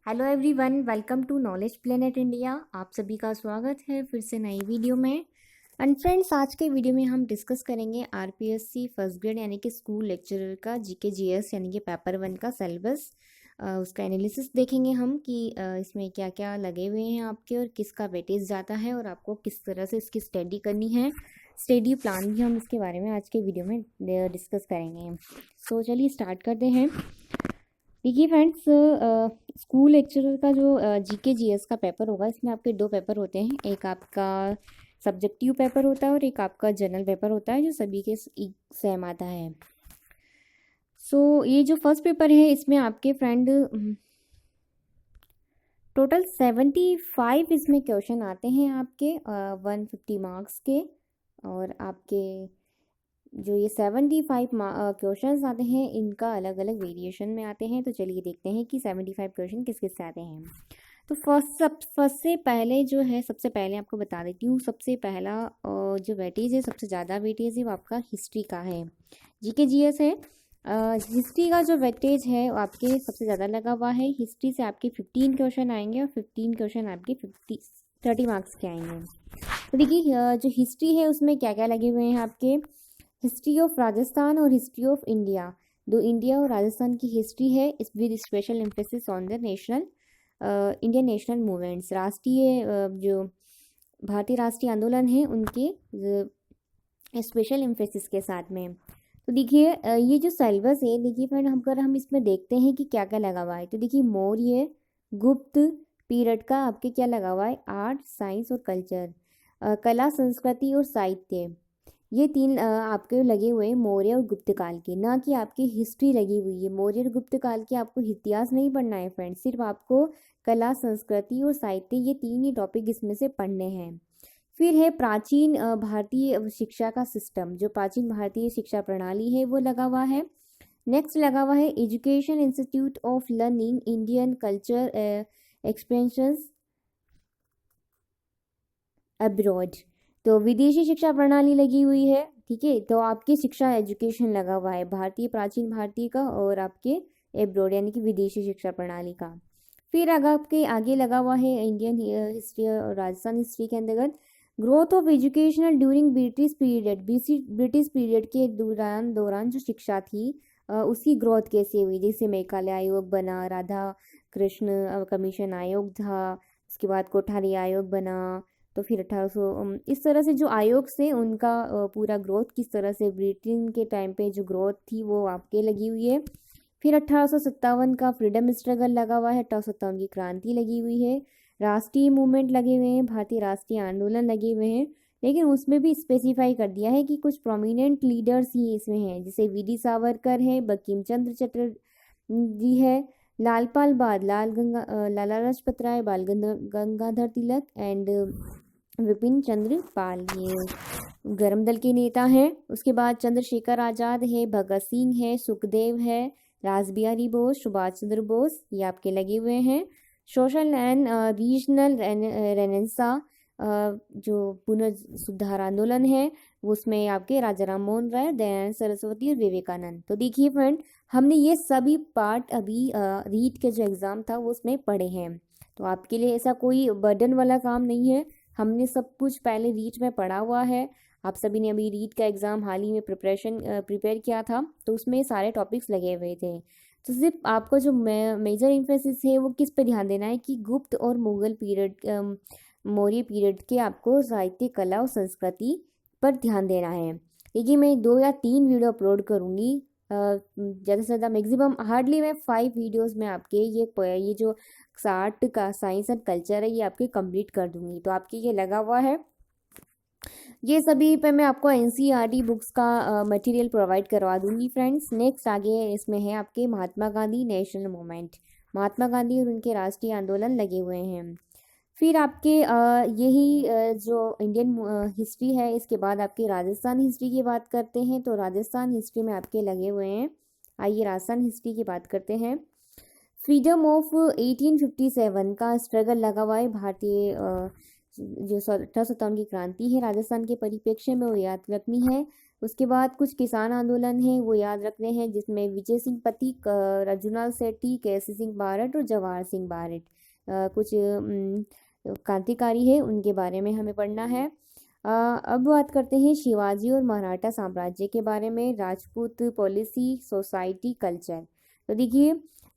Hello everyone, welcome to knowledge planet India. आप सभी का स्वागत है फिर से नई वीडियो में। एंड फ्रेंड्स, आज के वीडियो में हम डिस्कस करेंगे आरपीएससी फर्स्ट ग्रेड यानी कि स्कूल लेक्चरर का जीके जीएस यानी कि पेपर 1 का सिलेबस। उसका एनालिसिस देखेंगे हम कि इसमें क्या क्या लगे हुए हैं आपके और किसका वेटेज जाता है और आपको किस तरह से इसकी स्टडी करनी है। स्टडी प्लान भी हम इसके बारे में आज के वीडियो में डिस्कस करेंगे। सो चलिए स्टार्ट करते हैं। देखिए फ्रेंड्स, स्कूल लेक्चरर का जो जीके जीएस का पेपर होगा, इसमें आपके दो पेपर होते हैं। एक आपका सब्जेक्टिव पेपर होता है और एक आपका जनरल पेपर होता है जो सभी के सेम आता है। सो ये जो फर्स्ट पेपर है इसमें आपके फ्रेंड टोटल 75 इसमें क्वेश्चन आते हैं आपके 150 मार्क्स के। और आपके जो ये 75 क्वेश्चंस आते हैं इनका अलग अलग वेरिएशन में आते हैं। तो चलिए देखते हैं कि 75 क्वेश्चन किस किस से आते हैं। तो फर्स्ट से पहले जो है, सबसे पहले आपको बता देती हूँ, सबसे पहला जो वेटेज है, सबसे ज़्यादा वेटेज है वो आपका हिस्ट्री का है। जीके जीएस है, हिस्ट्री का जो वेटेज है वो आपके सबसे ज़्यादा लगा हुआ है। हिस्ट्री से आपके 15 क्वेश्चन आएंगे और 15 क्वेश्चन आपके 30 मार्क्स के आएंगे। तो देखिए जो हिस्ट्री है उसमें क्या क्या लगे हुए हैं आपके, हिस्ट्री ऑफ राजस्थान और हिस्ट्री ऑफ इंडिया। दो इंडिया और राजस्थान की हिस्ट्री है with special emphasis on the national Indian national movements. राष्ट्रीय जो भारतीय राष्ट्रीय आंदोलन है उनके स्पेशल एम्फेसिस के साथ में। तो देखिए ये जो सिलेबस है, देखिए फ्रेंड, अगर हम इसमें देखते हैं कि क्या क्या लगा हुआ है, तो देखिए मौर्य गुप्त पीरियड का आपके क्या लगा हुआ है, आर्ट साइंस और कल्चर, कला संस्कृति और साहित्य। ये तीन आपके लगे हुए हैं मौर्य और गुप्त काल के, ना कि आपकी हिस्ट्री लगी हुई है। मौर्य और गुप्त काल के आपको इतिहास नहीं पढ़ना है फ्रेंड, सिर्फ आपको कला संस्कृति और साहित्य, ये तीन ही टॉपिक इसमें से पढ़ने हैं। फिर है प्राचीन भारतीय शिक्षा का सिस्टम, जो प्राचीन भारतीय शिक्षा प्रणाली है वो लगा हुआ है। नेक्स्ट लगा हुआ है education institute of learning Indian culture expansions abroad, तो विदेशी शिक्षा प्रणाली लगी हुई है। ठीक है, तो आपकी शिक्षा एजुकेशन लगा हुआ है भारतीय, प्राचीन भारतीय का और आपके एब्रॉड यानी कि विदेशी शिक्षा प्रणाली का। फिर अगर आपके आगे लगा हुआ है इंडियन हिस्ट्री और राजस्थान हिस्ट्री के अंतर्गत growth of educational during British period. British period के दौरान जो शिक्षा थी उसकी ग्रोथ कैसे हुई, जैसे मेघालय आयोग बना, राधा कृष्ण कमीशन आयोग था, उसके बाद कोठारी आयोग बना। तो फिर 1800 इस तरह से जो आयोग से उनका पूरा ग्रोथ किस तरह से ब्रिटेन के टाइम पे जो ग्रोथ थी वो आपके लगी हुई है। फिर 1857 का फ्रीडम स्ट्रगल लगा हुआ है, 1857 की क्रांति लगी हुई है, राष्ट्रीय मूवमेंट लगे हुए हैं, भारतीय राष्ट्रीय आंदोलन लगे हुए हैं। लेकिन उसमें भी स्पेसिफाई कर दिया है कि कुछ प्रोमिनेंट लीडर्स ही इसमें हैं, जैसे वीडी सावरकर है, बंकिम चंद्र चटर्जी है, लालपाल बाद लाला लाजपत राय, बाल गंगाधर तिलक एंड विपिन चंद्र पाल, ये गरम दल के नेता हैं। उसके बाद चंद्रशेखर आज़ाद है, भगत सिंह है, सुखदेव है, रासबिहारी बोस, सुभाष चंद्र बोस, ये आपके लगे हुए हैं। सोशल एंड रीजनल रेनेसा जो पुनर्सुधार आंदोलन है उसमें आपके राजा राम मोहन राय, दयानंद सरस्वती और विवेकानंद। तो देखिए फ्रेंड, हमने ये सभी पार्ट अभी रीट के जो एग्ज़ाम था वो उसमें पढ़े हैं। तो आपके लिए ऐसा कोई बर्डन वाला काम नहीं है, हमने सब कुछ पहले रीट में पढ़ा हुआ है। आप सभी ने अभी रीट का एग्ज़ाम हाल ही में प्रिपेयर किया था, तो उसमें सारे टॉपिक्स लगे हुए थे। तो सिर्फ आपको जो मेजर इम्फेसिस है वो किस पे ध्यान देना है कि गुप्त और मुगल पीरियड, मौर्य पीरियड के आपको साहित्य, कला और संस्कृति पर ध्यान देना है। देखिए मैं 2 या 3 वीडियो अपलोड करूँगी, ज़्यादा से ज़्यादा मैक्सिमम हार्डली मैं 5 वीडियोज़ में आपके ये जो 60 का साइंस एंड कल्चर है ये आपके कंप्लीट कर दूंगी। तो आपके ये लगा हुआ है, ये सभी पे मैं आपको एनसीईआरटी बुक्स का मटेरियल प्रोवाइड करवा दूंगी फ्रेंड्स। नेक्स्ट आगे इसमें है आपके महात्मा गांधी नेशनल मूवमेंट, महात्मा गांधी और उनके राष्ट्रीय आंदोलन लगे हुए हैं। फिर आपके यही जो इंडियन हिस्ट्री है, इसके बाद आपकी राजस्थान हिस्ट्री की बात करते हैं। तो राजस्थान हिस्ट्री में आपके लगे हुए हैं, आइए राजस्थान हिस्ट्री की बात करते हैं। फ्रीडम ऑफ 1857 का स्ट्रगल लगा हुआ है, भारतीय जो 1857 की क्रांति है राजस्थान के परिप्रेक्ष्य में वो याद रखनी है। उसके बाद कुछ किसान आंदोलन है वो याद रखने हैं, जिसमें विजय सिंह पथिक, रजुलाल सेठी, केसी सिंह बारट और जवाहर सिंह बारट कुछ क्रांतिकारी है, उनके बारे में हमें पढ़ना है। अब बात करते हैं शिवाजी और मराठा साम्राज्य के बारे में, राजपूत पॉलिसी, सोसाइटी, कल्चर। तो देखिए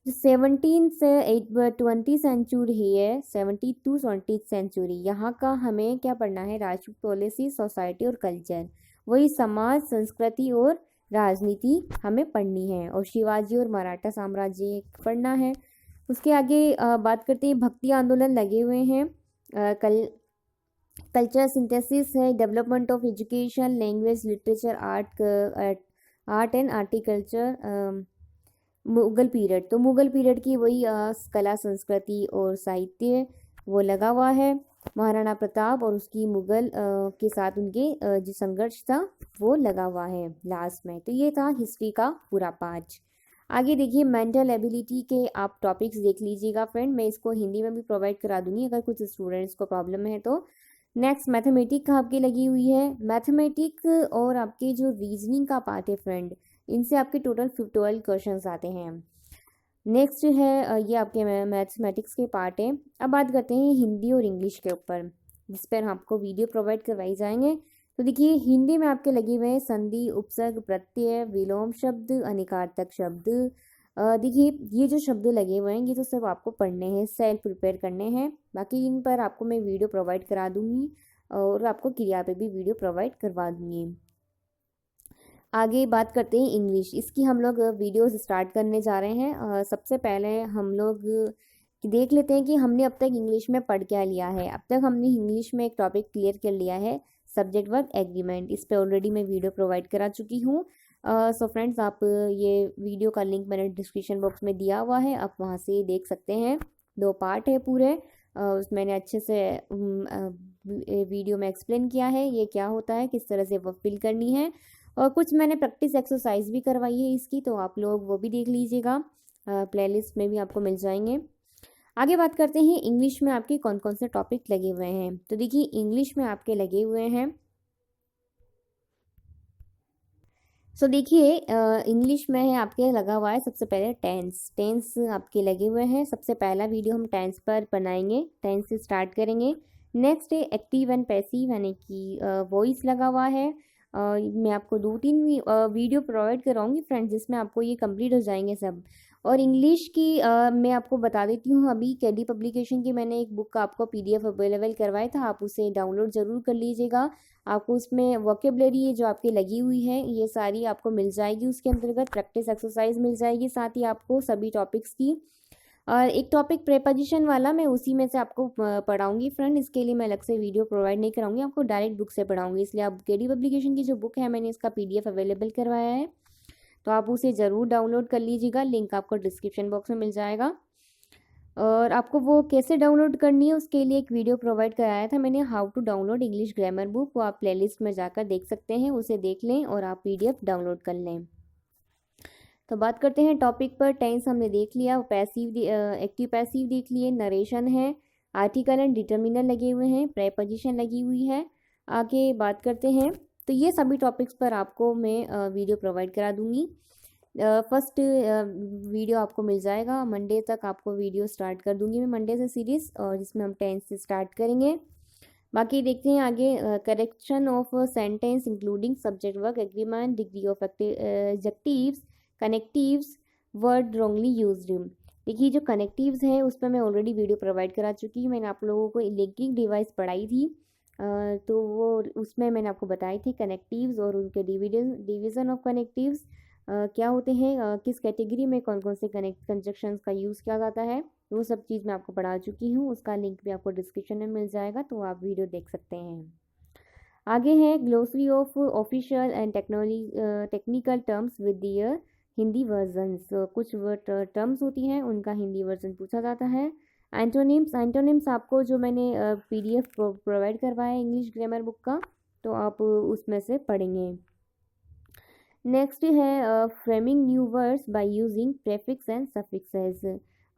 17 से 20 सेंचुरी है, 70 टू 20 सेंचुरी, यहाँ का हमें क्या पढ़ना है, राजपूत पॉलिसी, सोसाइटी और कल्चर, वही समाज, संस्कृति और राजनीति हमें पढ़नी है, और शिवाजी और मराठा साम्राज्य पढ़ना है। उसके आगे बात करते हैं भक्ति आंदोलन लगे हुए हैं, कल्चर सिंथेसिस है, development of education, language, literature, art and architecture, Mughal period. तो मुगल पीरियड की वही कला, संस्कृति और साहित्य वो लगा हुआ है। महाराणा प्रताप और उसकी मुगल के साथ उनके जो संघर्ष था वो लगा हुआ है लास्ट में। तो ये था हिस्ट्री का पूरा पार्ट। आगे देखिए मेंटल एबिलिटी के आप टॉपिक्स देख लीजिएगा फ्रेंड, मैं इसको हिंदी में भी प्रोवाइड करा दूंगी अगर कुछ स्टूडेंट्स को प्रॉब्लम है तो। नेक्स्ट मैथमेटिक का आपकी लगी हुई है, मैथमेटिक और आपके जो रीजनिंग का पार्ट है फ्रेंड, इनसे आपके टोटल 12 क्वेश्चंस आते हैं। नेक्स्ट है ये आपके मैथमेटिक्स के पार्ट है। अब बात करते हैं हिंदी और इंग्लिश के ऊपर, जिस पर आपको वीडियो प्रोवाइड करवाई जाएंगे। तो देखिए हिंदी में आपके लगे हुए हैं संधि, उपसर्ग, प्रत्यय, विलोम शब्द, अनिकार्थक शब्द। देखिए ये जो शब्द लगे हुए हैं ये तो सब आपको पढ़ने हैं, सेल्फ प्रिपेयर करने हैं, बाकी इन पर आपको मैं वीडियो प्रोवाइड करा दूंगी और आपको क्रिया पे भी वीडियो प्रोवाइड करवा दूंगी। आगे बात करते हैं इंग्लिश, इसकी हम लोग वीडियोस स्टार्ट करने जा रहे हैं। सबसे पहले हम लोग देख लेते हैं कि हमने अब तक इंग्लिश में पढ़ क्या लिया है। अब तक हमने इंग्लिश में एक टॉपिक क्लियर कर लिया है, सब्जेक्ट वर्ब एग्रीमेंट, इस पर ऑलरेडी मैं वीडियो प्रोवाइड करा चुकी हूँ। सो फ्रेंड्स आप ये वीडियो का लिंक मैंने डिस्क्रिप्शन बॉक्स में दिया हुआ है, आप वहाँ से देख सकते हैं। 2 पार्ट है पूरे, मैंने अच्छे से वीडियो में एक्सप्लेन किया है ये क्या होता है, किस तरह से वर्ब फिल करनी है, और कुछ मैंने प्रैक्टिस एक्सरसाइज भी करवाई है इसकी, तो आप लोग वो भी देख लीजिएगा, प्लेलिस्ट में भी आपको मिल जाएंगे। आगे बात करते हैं इंग्लिश में आपके कौन कौन से टॉपिक लगे हुए हैं। तो देखिए इंग्लिश में आपके लगे हुए हैं, सो देखिए इंग्लिश में है आपके लगा हुआ है सबसे पहले टेंस आपके लगे हुए हैं। सबसे पहला वीडियो हम टेंस पर बनाएंगे, टेंस से स्टार्ट करेंगे। नेक्स्ट है एक्टिव एंड पैसिव, यानी कि वॉइस लगा हुआ है। मैं आपको 2-3 वीडियो प्रोवाइड कराऊंगी फ्रेंड्स, जिसमें आपको ये कंप्लीट हो जाएंगे सब। और इंग्लिश की मैं आपको बता देती हूँ, अभी कैडी पब्लिकेशन की मैंने एक बुक का आपको PDF अवेलेबल करवाया था, आप उसे डाउनलोड ज़रूर कर लीजिएगा। आपको उसमें वोकेबलरी जो आपकी लगी हुई है ये सारी आपको मिल जाएगी, उसके अंतर्गत प्रैक्टिस एक्सरसाइज मिल जाएगी, साथ ही आपको सभी टॉपिक्स की। और एक टॉपिक प्रेपोजिशन वाला मैं उसी में से आपको पढ़ाऊंगी फ्रेंड, इसके लिए मैं अलग से वीडियो प्रोवाइड नहीं कराऊंगी, आपको डायरेक्ट बुक से पढ़ाऊंगी। इसलिए आप केडी पब्लिकेशन की जो बुक है मैंने इसका PDF अवेलेबल करवाया है, तो आप उसे ज़रूर डाउनलोड कर लीजिएगा, लिंक आपको डिस्क्रिप्शन बॉक्स में मिल जाएगा। और आपको वो कैसे डाउनलोड करनी है उसके लिए एक वीडियो प्रोवाइड कराया था मैंने, how to download English grammar book, वो आप प्लेलिस्ट में जाकर देख सकते हैं, उसे देख लें और आप PDF डाउनलोड कर लें। तो बात करते हैं टॉपिक पर, टेंस हमने देख लिया, पैसिव एक्टिव पैसिव देख लिए, नरेशन है, आर्टिकल एंड डिटर्मिनर लगे हुए हैं, प्रेपोजिशन लगी हुई है। आगे बात करते हैं, तो ये सभी टॉपिक्स पर आपको मैं वीडियो प्रोवाइड करा दूंगी। फर्स्ट वीडियो आपको मिल जाएगा मंडे तक, आपको वीडियो स्टार्ट कर दूंगी मैं मंडे से सीरीज़, और जिसमें हम टेंस से स्टार्ट करेंगे। बाकी देखते हैं आगे, correction of sentence including subject verb agreement, degree of adjectives, connectives, word wrongly used. देखिए जो कनेक्टिव्स हैं उस पर मैं ऑलरेडी वीडियो प्रोवाइड करा चुकी हूँ, मैंने आप लोगों को लिंकिंग डिवाइस पढ़ाई थी, तो वो उसमें मैंने आपको बताए थे कनेक्टिव्स और उनके डिवीज़न ऑफ कनेक्टिव्स क्या होते हैं, किस कैटेगरी में कौन कौन से कंजक्शंस का यूज़ किया जाता है, वो सब चीज़ मैं आपको पढ़ा चुकी हूँ, उसका लिंक भी आपको डिस्क्रिप्शन में मिल जाएगा, तो आप वीडियो देख सकते हैं। आगे है glossary of official and technical terms with their Hindi versions, कुछ टर्म्स होती हैं उनका हिंदी वर्जन पूछा जाता है। एंटोनिम्स आपको जो मैंने PDF प्रोवाइड करवाया है इंग्लिश ग्रामर बुक का, तो आप उसमें से पढ़ेंगे। नेक्स्ट है framing new words by using prefix and suffixes,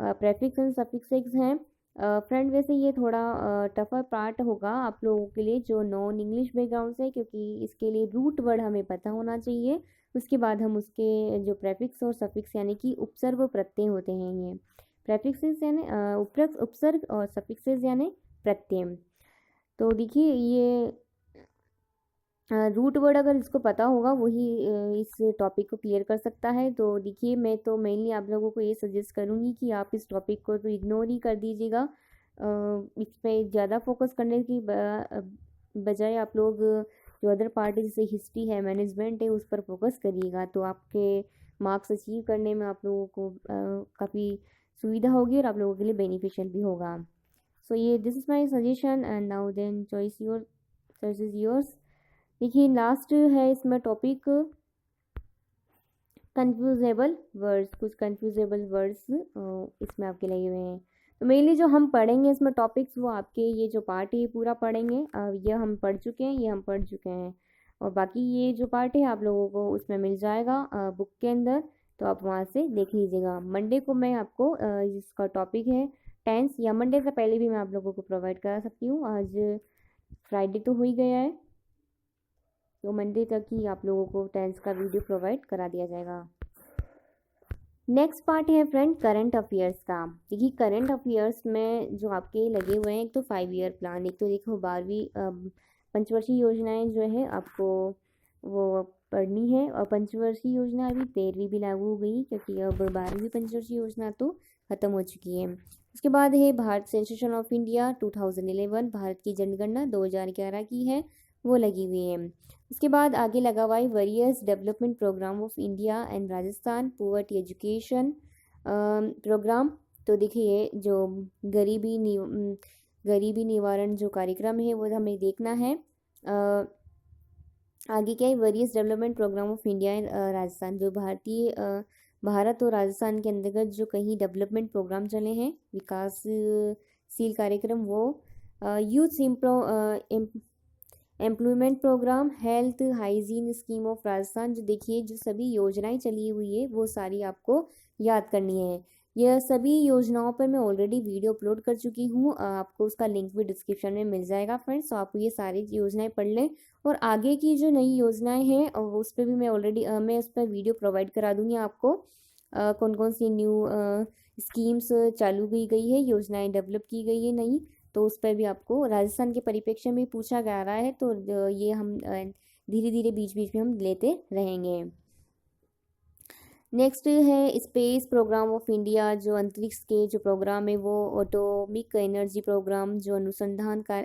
prefix and suffixes हैं फ्रेंड वैसे ये थोड़ा टफर पार्ट होगा आप लोगों के लिए जो नॉन इंग्लिश बैकग्राउंड से, क्योंकि इसके लिए रूट वर्ड हमें पता होना चाहिए। उसके बाद हम उसके जो प्रेफिक्स और सफिक्स यानी कि उपसर्ग और प्रत्यय होते हैं, ये प्रेफिक्सेस यानी उपसर्ग और सफिक्सेस यानी प्रत्यय। तो देखिए ये रूट वर्ड अगर इसको पता होगा वही इस टॉपिक को क्लियर कर सकता है। तो देखिए मैं तो मेनली आप लोगों को ये सजेस्ट करूँगी कि आप इस टॉपिक को तो इग्नोर ही कर दीजिएगा। इस पे ज़्यादा फोकस करने की बजाय आप लोग जो अदर पार्ट जैसे हिस्ट्री है, मैनेजमेंट है, उस पर फोकस करिएगा। तो आपके मार्क्स अचीव करने में आप लोगों को काफ़ी सुविधा होगी और आप लोगों के लिए बेनिफिशियल भी होगा। सो ये this is my suggestion and now then choice is yours. देखिए लास्ट है इसमें टॉपिक कन्फ्यूजेबल वर्ड्स, कुछ कन्फ्यूजेबल वर्ड्स इसमें आपके लगे हुए हैं। तो मेनली जो हम पढ़ेंगे इसमें टॉपिक्स वो आपके ये जो पार्ट है ये पूरा पढ़ेंगे। ये हम पढ़ चुके हैं, ये हम पढ़ चुके हैं, और बाकी ये जो पार्ट है आप लोगों को उसमें मिल जाएगा बुक के अंदर। तो आप वहाँ से देख लीजिएगा। मंडे को मैं आपको जिसका टॉपिक है टेंस, या मंडे से पहले भी मैं आप लोगों को प्रोवाइड करा सकती हूँ। आज फ्राइडे तो हो ही गया है, तो मंडे तक ही आप लोगों को टेंस का वीडियो प्रोवाइड करा दिया जाएगा। नेक्स्ट पार्ट है फ्रेंड करंट अफेयर्स का। देखिए करंट अफेयर्स में जो आपके लगे हुए हैं, एक तो 5 ईयर प्लान, एक तो देखो 12वीं पंचवर्षीय योजनाएं जो है आपको वो पढ़नी है, और पंचवर्षीय योजना अभी 13वीं भी लागू हो गई, क्योंकि अब 12वीं पंचवर्षीय योजना तो ख़त्म हो चुकी है। उसके बाद है Bharat sensation of India 2011, Bharat की जनगणना 2011 की है, वो लगी हुई है। उसके बाद आगे लगा हुआ है various development programme of India and Rajasthan poverty education programme. तो देखिए जो गरीबी निवारण जो कार्यक्रम है वो हमें देखना है। आगे क्या है various development programme of India and Rajasthan, जो भारत और राजस्थान के अंतर्गत जो कहीं डेवलपमेंट प्रोग्राम चले हैं, विकासशील कार्यक्रम, वो youth employment programme, health hygiene scheme of Rajasthan. जो देखिए जो सभी योजनाएं चली हुई है वो सारी आपको याद करनी है। यह सभी योजनाओं पर मैं ऑलरेडी वीडियो अपलोड कर चुकी हूँ, आपको उसका लिंक भी डिस्क्रिप्शन में मिल जाएगा फ्रेंड्स। तो आप ये सारी योजनाएं पढ़ लें, और आगे की जो नई योजनाएं हैं उस पर भी मैं ऑलरेडी मैं उस पर वीडियो प्रोवाइड करा दूँगी आपको। कौन कौन सी न्यू स्कीम्स चालू की गई है, योजनाएं डेवलप की गई है नई, तो उस पर भी आपको राजस्थान के परिप्रेक्ष्य में पूछा जा रहा है। तो ये हम धीरे धीरे बीच बीच में हम लेते रहेंगे। नेक्स्ट है स्पेस प्रोग्राम ऑफ इंडिया, जो अंतरिक्ष के जो प्रोग्राम है वो एटॉमिक एनर्जी प्रोग्राम, जो अनुसंधान का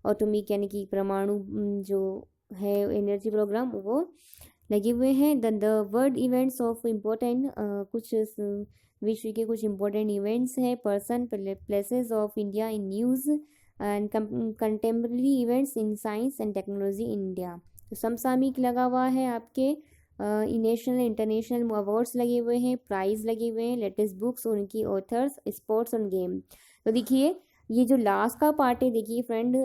एटॉमिक यानी कि परमाणु जो है एनर्जी प्रोग्राम, वो लगे हुए हैं। The world events of important कुछ विश्व के कुछ इम्पोर्टेंट इवेंट्स हैं, person places of India in news and contemporary events in science and technology in India. तो समसामयिक लगा हुआ है आपके, नेशनल इंटरनेशनल अवार्ड्स लगे हुए हैं, प्राइज़ लगे हुए हैं, लेटेस्ट बुक्स और उनकी ऑथर्स, स्पोर्ट्स और गेम। तो देखिए ये जो लास्ट का पार्ट है, देखिए फ्रेंड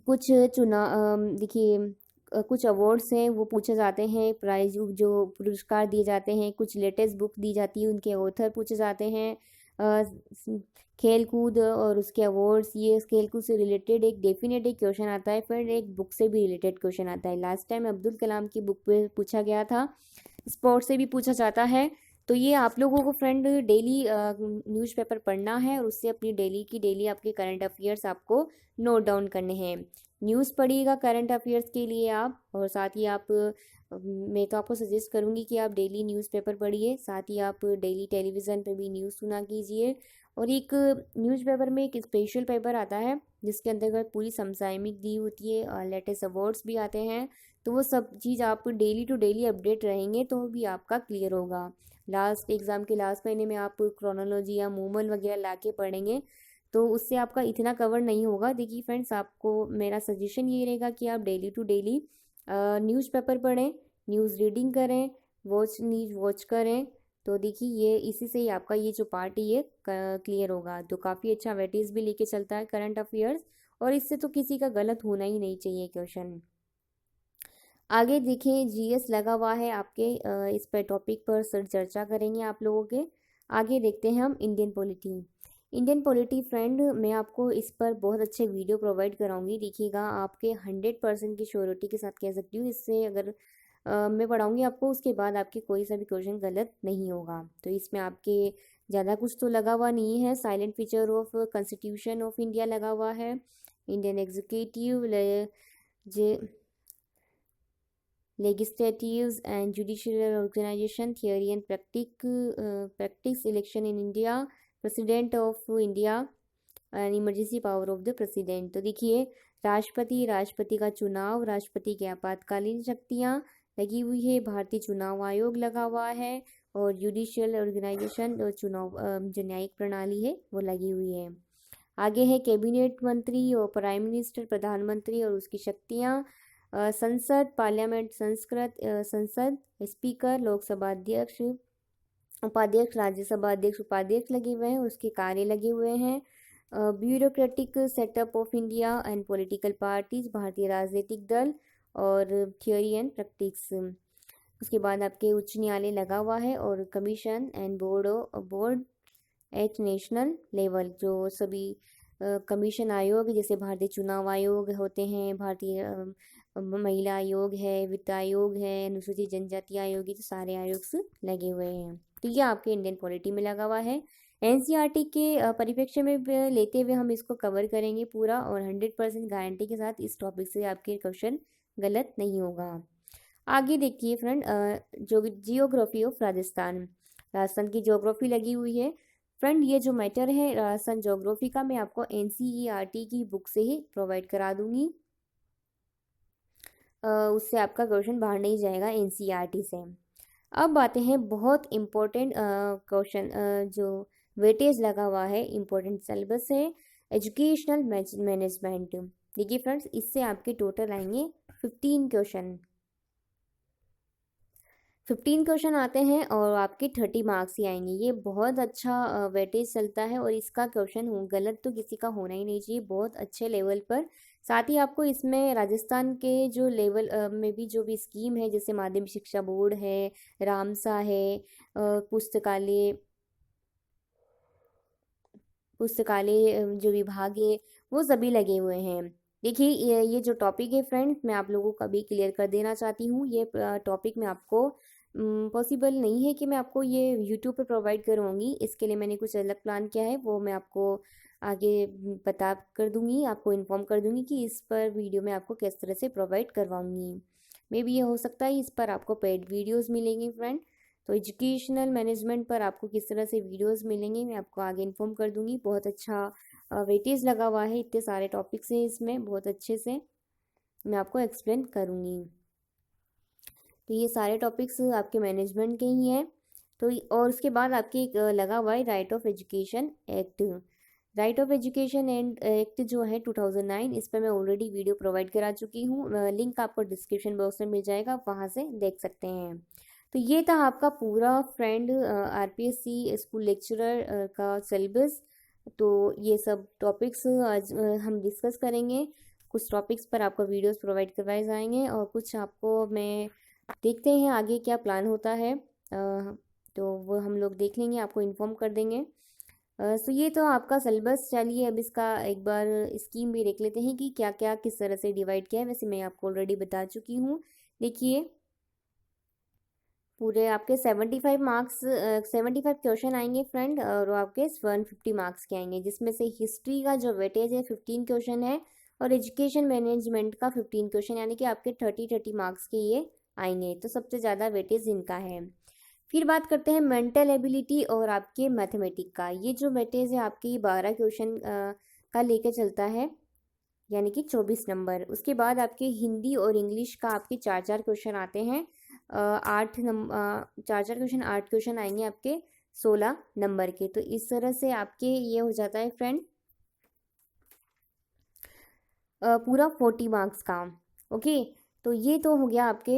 कुछ देखिए कुछ अवार्ड्स हैं वो पूछे जाते हैं, प्राइज जो पुरस्कार दिए जाते हैं, कुछ लेटेस्ट बुक दी जाती है, उनके ऑथर पूछे जाते हैं, खेल कूद और उसके अवार्ड्स, ये खेल कूद से रिलेटेड एक डेफिनेट एक क्वेश्चन आता है, फिर एक बुक से भी रिलेटेड क्वेश्चन आता है। लास्ट टाइम अब्दुल कलाम की बुक पे पूछा गया था, स्पोर्ट्स से भी पूछा जाता है। तो ये आप लोगों को फ्रेंड डेली न्यूज़पेपर पढ़ना है, और उससे अपनी डेली आपके करंट अफेयर्स आपको नोट डाउन करने हैं। न्यूज़ पढ़िएगा करंट अफेयर्स के लिए आप, और साथ ही आप मैं तो आपको सजेस्ट करूँगी कि आप डेली न्यूज़पेपर पढ़िए, साथ ही आप डेली टेलीविज़न पे भी न्यूज़ सुना कीजिए। और एक न्यूज़पेपर में एक स्पेशल पेपर आता है जिसके अंतर्गत पूरी समसामयिक दी होती है और लेटेस्ट अवार्ड्स भी आते हैं। तो वो सब चीज़ आप डेली टू डेली अपडेट रहेंगे तो भी आपका क्लियर होगा। लास्ट एग्ज़ाम के लास्ट महीने में आप क्रोनोलॉजी या मूमल वगैरह ला के पढ़ेंगे तो उससे आपका इतना कवर नहीं होगा। देखिए फ्रेंड्स, आपको मेरा सजेशन ये रहेगा कि आप डेली टू डेली न्यूज़पेपर पढ़ें, न्यूज़ रीडिंग करें, न्यूज़ वॉच करें। तो देखिए ये इसी से ही आपका ये जो पार्ट है ये क्लियर होगा। तो काफ़ी अच्छा वेटेज भी लेके चलता है करंट अफेयर्स, और इससे तो किसी का गलत होना ही नहीं चाहिए क्वेश्चन। आगे देखिए जीएस लगा हुआ है आपके, इस पर टॉपिक पर सर चर्चा करेंगे आप लोगों के। आगे देखते हैं हम Indian polity. Indian polity friend, मैं आपको इस पर बहुत अच्छे वीडियो प्रोवाइड कराऊंगी, देखिएगा, आपके 100% की श्योरिटी के साथ कह सकती हूँ। इससे अगर मैं पढ़ाऊंगी आपको, उसके बाद आपके कोई सा भी क्वेश्चन गलत नहीं होगा। तो इसमें आपके ज़्यादा कुछ तो लगा हुआ नहीं है। Silent feature of constitution of India लगा हुआ है, Indian executive, legislatives and judicial organization, theory and practice, election in India, president of India and emergency power of the president। तो देखिए, राष्ट्रपति का चुनाव, राष्ट्रपति की आपातकालीन शक्तियाँ लगी हुई है, भारतीय चुनाव आयोग लगा हुआ है, और जुडिशियल ऑर्गेनाइजेशन, चुनाव जो न्यायिक प्रणाली है वो लगी हुई है। आगे है कैबिनेट मंत्री और प्राइम मिनिस्टर, प्रधानमंत्री और उसकी शक्तियाँ, संसद, पार्लियामेंट, संसद, स्पीकर, लोकसभा अध्यक्ष, उपाध्यक्ष, राज्यसभा अध्यक्ष, उपाध्यक्ष लगे हुए हैं, उसके कार्य लगे हुए हैं। Bureaucratic setup of India and political parties, भारतीय राजनीतिक दल, और थियोरी एंड प्रैक्टिस। उसके बाद आपके उच्च न्यायालय लगा हुआ है, और commission and board at national level, जो सभी कमीशन आयोग जैसे भारतीय चुनाव आयोग होते हैं, भारतीय महिला आयोग है, वित्त आयोग है, अनुसूचित जनजाति आयोग, तो सारे आयोग लगे हुए हैं। तो ये आपके इंडियन पॉलिटी में लगा हुआ है। एनसीईआरटी के परिप्रेक्ष्य में लेते हुए हम इसको कवर करेंगे पूरा, और 100% गारंटी के साथ इस टॉपिक से आपके क्वेश्चन गलत नहीं होगा। आगे देखिए फ्रेंड, जियोग्राफी ऑफ राजस्थान की ज्योग्राफी लगी हुई है। फ्रेंड, ये जो मैटर है राजस्थान ज्योग्राफी का, मैं आपको एनसीईआरटी की बुक से ही प्रोवाइड करा दूंगी, उससे आपका क्वेश्चन बाहर नहीं जाएगा एनसीईआरटी से। अब आते हैं बहुत इम्पोर्टेंट क्वेश्चन, जो वेटेज लगा हुआ है, इम्पोर्टेंट सिलेबस है, एजुकेशनल मैनेजमेंट। देखिए फ्रेंड्स, इससे आपके टोटल आएंगे 15 क्वेश्चन। 15 क्वेश्चन आते हैं और आपके 30 मार्क्स ही आएंगे। ये बहुत अच्छा वेटेज चलता है, और इसका क्वेश्चन गलत तो किसी का होना ही नहीं चाहिए, बहुत अच्छे लेवल पर। साथ ही आपको इसमें राजस्थान के जो लेवल में भी जो भी स्कीम है, जैसे माध्यमिक शिक्षा बोर्ड है, रामसा है, पुस्तकालय जो विभाग है, वो सभी लगे हुए हैं। देखिए, ये जो टॉपिक है फ्रेंड्स, मैं आप लोगों को अभी क्लियर कर देना चाहती हूँ। ये टॉपिक में आपको पॉसिबल नहीं है कि मैं आपको ये यूट्यूब पे प्रोवाइड करूँगी, इसके लिए मैंने कुछ अलग प्लान किया है, वो मैं आपको आगे बता कर दूँगी, आपको इन्फॉर्म कर दूँगी कि इस पर वीडियो में आपको किस तरह से प्रोवाइड करवाऊँगी। मे बी ये हो सकता है इस पर आपको पेड वीडियोज़ मिलेंगी फ्रेंड। तो एजुकेशनल मैनेजमेंट पर आपको किस तरह से वीडियोस मिलेंगे, मैं आपको आगे इन्फॉर्म कर दूंगी। बहुत अच्छा वेटेज लगा हुआ है, इतने सारे टॉपिक्स हैं इसमें, बहुत अच्छे से मैं आपको एक्सप्लेन करूंगी। तो ये सारे टॉपिक्स आपके मैनेजमेंट के ही हैं। तो और उसके बाद आपके एक लगा हुआ है right of education act. Right of education and act जो है 2009, इस पर मैं ऑलरेडी वीडियो प्रोवाइड करा चुकी हूँ, लिंक आपको डिस्क्रिप्शन बॉक्स में मिल जाएगा, वहाँ से देख सकते हैं। तो ये था आपका पूरा फ्रेंड आरपीएससी स्कूल लेक्चरर का सिलेबस। तो ये सब टॉपिक्स आज हम डिस्कस करेंगे। कुछ टॉपिक्स पर आपको वीडियोस प्रोवाइड करवाए जाएंगे, और कुछ आपको मैं देखते हैं आगे क्या प्लान होता है, तो वो हम लोग देख लेंगे, आपको इन्फॉर्म कर देंगे। सो ये तो आपका सिलेबस। चलिए अब इसका एक बार स्कीम भी देख लेते हैं कि क्या क्या किस तरह से डिवाइड किया है। वैसे मैं आपको ऑलरेडी बता चुकी हूँ। देखिए, पूरे आपके 75 मार्क्स 75 क्वेश्चन आएंगे फ्रेंड, और आपके 150 मार्क्स के आएंगे, जिसमें से हिस्ट्री का जो वेटेज है 15 क्वेश्चन है, और एजुकेशन मैनेजमेंट का 15 क्वेश्चन, यानी कि आपके 30 मार्क्स के ये आएंगे। तो सबसे ज़्यादा वेटेज इनका है। फिर बात करते हैं मेंटल एबिलिटी और आपके मैथमेटिक का। ये जो वेटेज है आपकी 12 क्वेश्चन का लेके चलता है, यानी कि 24 नंबर। उसके बाद आपके हिंदी और इंग्लिश का आपके 4-4 क्वेश्चन आते हैं, 4-4 क्वेश्चन, 8 क्वेश्चन आएंगे आपके 16 नंबर के। तो इस तरह से आपके ये हो जाता है फ्रेंड पूरा 40 मार्क्स का। ओके, तो ये तो हो गया आपके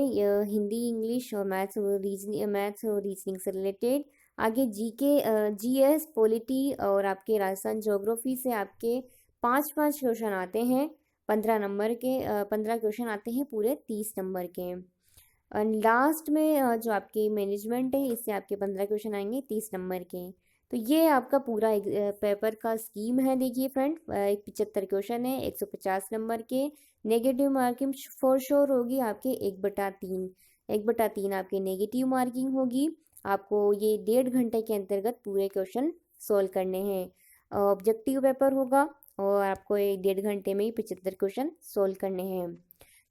हिंदी, इंग्लिश और मैथ्स और रीजनिंग से रिलेटेड। आगे जीएस, पॉलिटी और आपके राजस्थान ज्योग्राफी से आपके 5-5 क्वेश्चन आते हैं, 15 नंबर के, 15 क्वेश्चन आते हैं पूरे 30 नंबर के। और लास्ट में जो आपकी मैनेजमेंट है, इससे आपके 15 क्वेश्चन आएंगे 30 नंबर के। तो ये आपका पूरा पेपर का स्कीम है। देखिए फ्रेंड, 75 क्वेश्चन है, 150 नंबर के। नेगेटिव मार्किंग फॉर श्योर होगी आपके 1/3। 1/3 आपकी नेगेटिव मार्किंग होगी। आपको ये 1.5 घंटे के अंतर्गत पूरे क्वेश्चन सोल्व करने हैं। ऑब्जेक्टिव पेपर होगा और आपको 1.5 घंटे में ही 75 क्वेश्चन सोल्व करने हैं।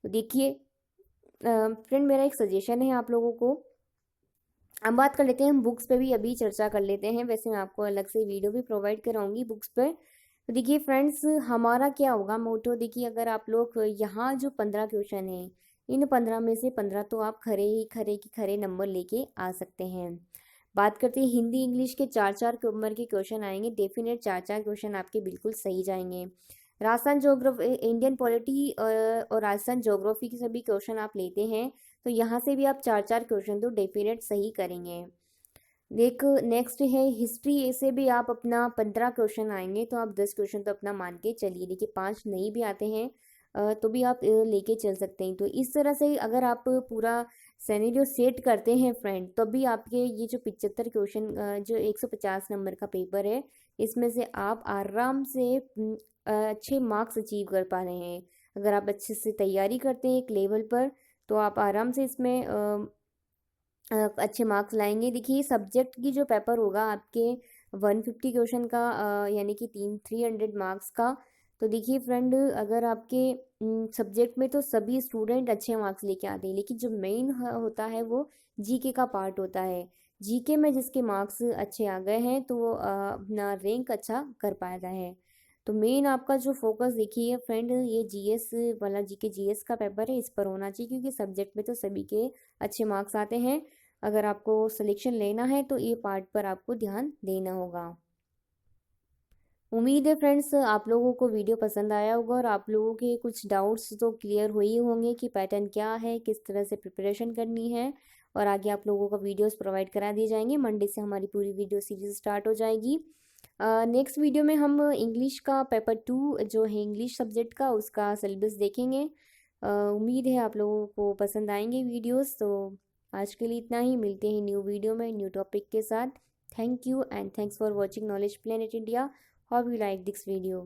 तो देखिए फ्रेंड, मेरा एक सजेशन है आप लोगों को। हम बात कर लेते हैं, हम बुक्स पे भी अभी चर्चा कर लेते हैं। वैसे मैं आपको अलग से वीडियो भी प्रोवाइड कराऊंगी बुक्स पे। तो देखिए फ्रेंड्स, हमारा क्या होगा मोटो, देखिए अगर आप लोग यहाँ जो 15 क्वेश्चन हैं, इन 15 में से 15 तो आप खरे नंबर लेके आ सकते हैं। बात करते हैं हिंदी इंग्लिश के 4-4 नंबर के क्वेश्चन आएंगे, डेफिनेट 4-4 क्वेश्चन आपके बिल्कुल सही जाएंगे। राजस्थान ज्योग्राफी, इंडियन पॉलिटी और राजस्थान ज्योग्राफी के सभी क्वेश्चन आप लेते हैं, तो यहाँ से भी आप 4-4 क्वेश्चन तो डेफिनेट सही करेंगे। एक नेक्स्ट है हिस्ट्री, से भी आप अपना 15 क्वेश्चन आएंगे, तो आप 10 क्वेश्चन तो अपना मान के चलिए। देखिए 5 नहीं भी आते हैं तो भी आप लेके चल सकते हैं। तो इस तरह से अगर आप पूरा सिनेरियो सेट करते हैं फ्रेंड, तो भी आपके ये जो 75 क्वेश्चन, जो 150 नंबर का पेपर है, इसमें से आप आराम से अच्छे मार्क्स अचीव कर पा रहे हैं। अगर आप अच्छे से तैयारी करते हैं एक लेवल पर, तो आप आराम से इसमें अच्छे मार्क्स लाएंगे। देखिए सब्जेक्ट की जो पेपर होगा आपके 150 क्वेश्चन का, यानी कि 300 मार्क्स का। तो देखिए फ्रेंड, अगर आपके सब्जेक्ट में तो सभी स्टूडेंट अच्छे मार्क्स लेके आते हैं, लेकिन जो मेन होता है वो जीके का पार्ट होता है। जीके में जिसके मार्क्स अच्छे आ गए हैं, तो वो अपना रैंक अच्छा कर पा रहा है। तो मेन आपका जो फोकस देखिए फ्रेंड, ये जीएस वाला, जीके जीएस का पेपर है, इस पर होना चाहिए, क्योंकि सब्जेक्ट में तो सभी के अच्छे मार्क्स आते हैं। अगर आपको सिलेक्शन लेना है तो ये पार्ट पर आपको ध्यान देना होगा। उम्मीद है फ्रेंड्स आप लोगों को वीडियो पसंद आया होगा और आप लोगों के कुछ डाउट्स तो क्लियर हुए ही होंगे कि पैटर्न क्या है, किस तरह से प्रिपरेशन करनी है। और आगे आप लोगों को वीडियोस प्रोवाइड करा दिए जाएंगे। मंडे से हमारी पूरी वीडियो सीरीज स्टार्ट हो जाएगी। नेक्स्ट वीडियो में हम इंग्लिश का पेपर 2 जो है इंग्लिश सब्जेक्ट का, उसका सिलेबस देखेंगे। उम्मीद है आप लोगों को पसंद आएंगे वीडियोस। तो आज के लिए इतना ही, मिलते हैं न्यू वीडियो में न्यू टॉपिक के साथ। Thank you and thanks for watching knowledge planet India. Hope you like this video.